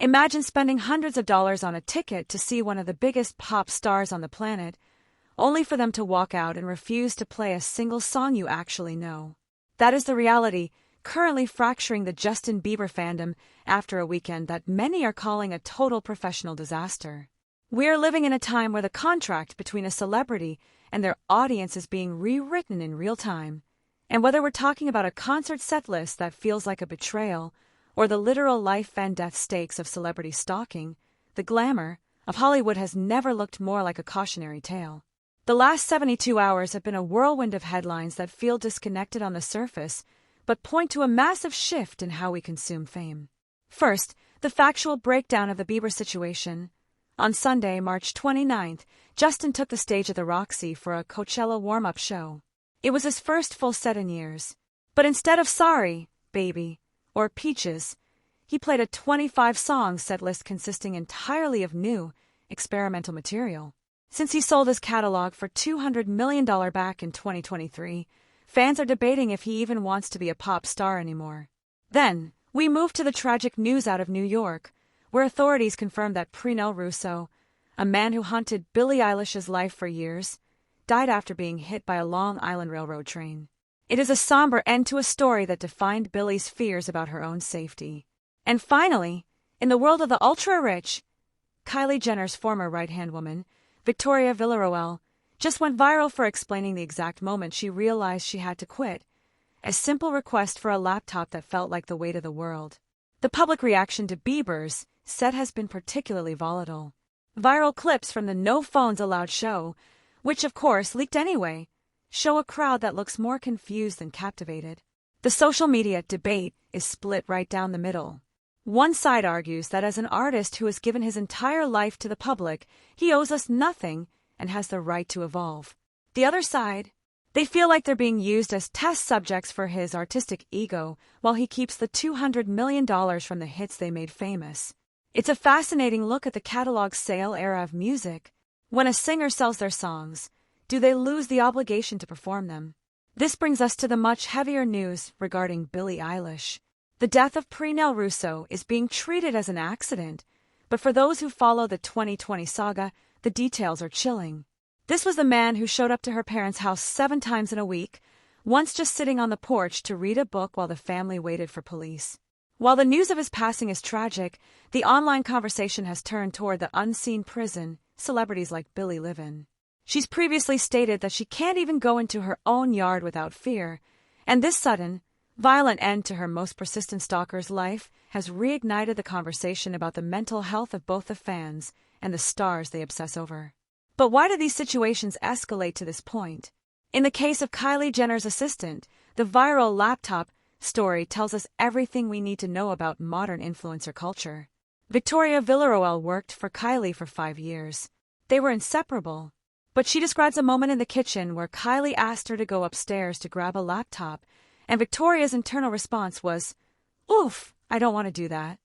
Imagine spending hundreds of dollars on a ticket to see one of the biggest pop stars on the planet, only for them to walk out and refuse to play a single song you actually know. That is the reality currently fracturing the Justin Bieber fandom after a weekend that many are calling a total professional disaster. We are living in a time where the contract between a celebrity and their audience is being rewritten in real time. And whether we're talking about a concert set list that feels like a betrayal, or the literal life and death stakes of celebrity stalking, the glamour of Hollywood has never looked more like a cautionary tale. The last 72 hours have been a whirlwind of headlines that feel disconnected on the surface, but point to a massive shift in how we consume fame. First, the factual breakdown of the Bieber situation. On Sunday, March 29th, Justin took the stage at the Roxy for a Coachella warm-up show. It was his first full set in years. But instead of Sorry, Baby, or Peaches, he played a 25-song set list consisting entirely of new, experimental material. Since he sold his catalog for $200 million back in 2023, fans are debating if he even wants to be a pop star anymore. Then, we move to the tragic news out of New York, where authorities confirmed that Pernell Russo, a man who haunted Billie Eilish's life for years, died after being hit by a Long Island Railroad train. It is a somber end to a story that defined Billie's fears about her own safety. And finally, in the world of the ultra-rich, Kylie Jenner's former right-hand woman, Victoria Villarroel, just went viral for explaining the exact moment she realized she had to quit. A simple request for a laptop that felt like the weight of the world. The public reaction to Bieber's set has been particularly volatile. Viral clips from the No Phones Allowed show, which of course leaked anyway, show a crowd that looks more confused than captivated. The social media debate is split right down the middle. One side argues that as an artist who has given his entire life to the public, he owes us nothing and has the right to evolve. The other side, they feel like they're being used as test subjects for his artistic ego while he keeps the $200 million from the hits they made famous. It's a fascinating look at the catalog sale era of music. When a singer sells their songs, do they lose the obligation to perform them? This brings us to the much heavier news regarding Billie Eilish. The death of Pernell Russo is being treated as an accident, but for those who follow the 2020 saga, the details are chilling. This was the man who showed up to her parents' house 7 times in a week, once just sitting on the porch to read a book while the family waited for police. While the news of his passing is tragic, the online conversation has turned toward the unseen prison celebrities like Billie live in. She's previously stated that she can't even go into her own yard without fear, and this sudden, violent end to her most persistent stalker's life has reignited the conversation about the mental health of both the fans and the stars they obsess over. But why do these situations escalate to this point? In the case of Kylie Jenner's assistant, the viral laptop story tells us everything we need to know about modern influencer culture. Victoria Villarroel worked for Kylie for 5 years. They were inseparable. But she describes a moment in the kitchen where Kylie asked her to go upstairs to grab a laptop, and Victoria's internal response was, "Oof, I don't want to do that."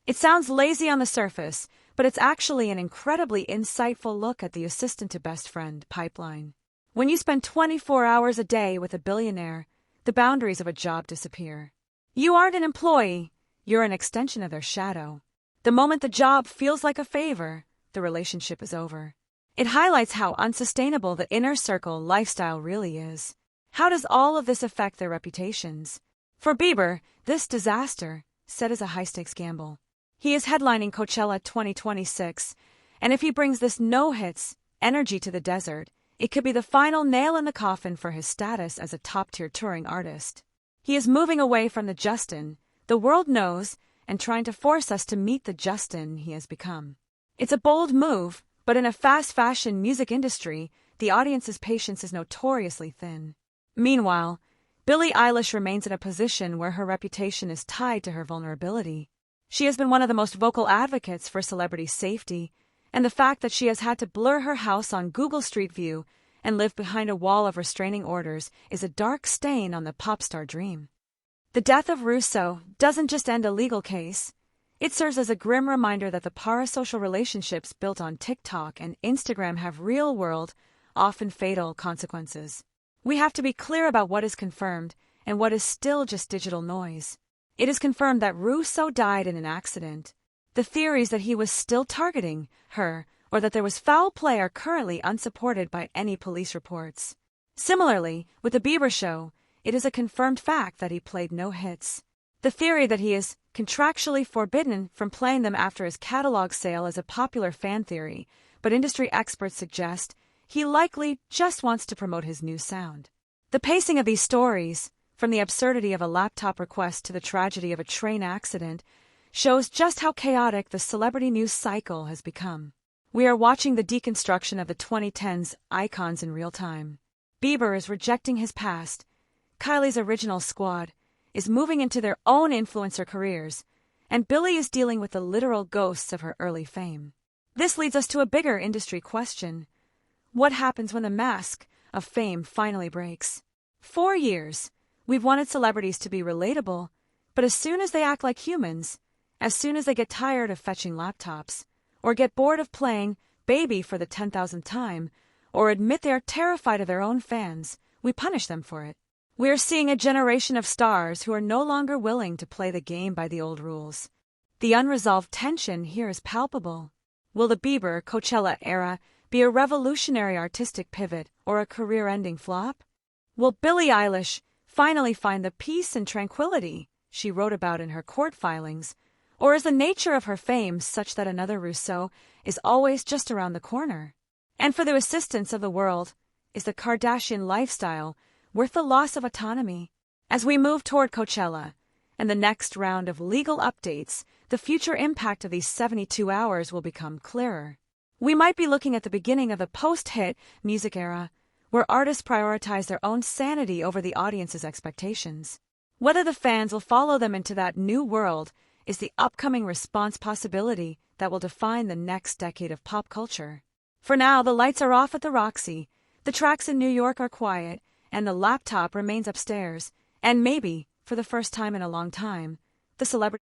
It sounds lazy on the surface, but it's actually an incredibly insightful look at the assistant-to-best friend pipeline. When you spend 24 hours a day with a billionaire, the boundaries of a job disappear. You aren't an employee, you're an extension of their shadow. The moment the job feels like a favor, the relationship is over. It highlights how unsustainable the inner circle lifestyle really is. How does all of this affect their reputations? For Bieber, this disaster set as a high-stakes gamble. He is headlining Coachella 2026, and if he brings this no-hits energy to the desert, it could be the final nail in the coffin for his status as a top-tier touring artist. He is moving away from the Justin the world knows and trying to force us to meet the Justin he has become. It's a bold move, but in a fast-fashion music industry, the audience's patience is notoriously thin. Meanwhile, Billie Eilish remains in a position where her reputation is tied to her vulnerability. She has been one of the most vocal advocates for celebrity safety, and the fact that she has had to blur her house on Google Street View and live behind a wall of restraining orders is a dark stain on the pop star dream. The death of Russo doesn't just end a legal case. It serves as a grim reminder that the parasocial relationships built on TikTok and Instagram have real-world, often fatal consequences. We have to be clear about what is confirmed and what is still just digital noise. It is confirmed that Russo died in an accident. The theories that he was still targeting her or that there was foul play are currently unsupported by any police reports. Similarly, with the Bieber show, it is a confirmed fact that he played no hits. The theory that he is contractually forbidden from playing them after his catalog sale is a popular fan theory, but industry experts suggest he likely just wants to promote his new sound. The pacing of these stories, from the absurdity of a laptop request to the tragedy of a train accident, shows just how chaotic the celebrity news cycle has become. We are watching the deconstruction of the 2010s icons in real time. Bieber is rejecting his past. Kylie's original squad is moving into their own influencer careers, and Billie is dealing with the literal ghosts of her early fame. This leads us to a bigger industry question. What happens when the mask of fame finally breaks? For years, we've wanted celebrities to be relatable, but as soon as they act like humans, as soon as they get tired of fetching laptops, or get bored of playing Baby for the 10,000th time, or admit they are terrified of their own fans, we punish them for it. We are seeing a generation of stars who are no longer willing to play the game by the old rules. The unresolved tension here is palpable. Will the Bieber Coachella era be a revolutionary artistic pivot or a career-ending flop? Will Billie Eilish finally find the peace and tranquility she wrote about in her court filings, or is the nature of her fame such that another Rousseau is always just around the corner? And for the assistance of the world, is the Kardashian lifestyle worth the loss of autonomy? As we move toward Coachella and the next round of legal updates, the future impact of these 72 hours will become clearer. We might be looking at the beginning of a post-hit music era, where artists prioritize their own sanity over the audience's expectations. Whether the fans will follow them into that new world is the upcoming response possibility that will define the next decade of pop culture. For now, the lights are off at the Roxy, the tracks in New York are quiet, and the laptop remains upstairs, and maybe, for the first time in a long time, the celebrity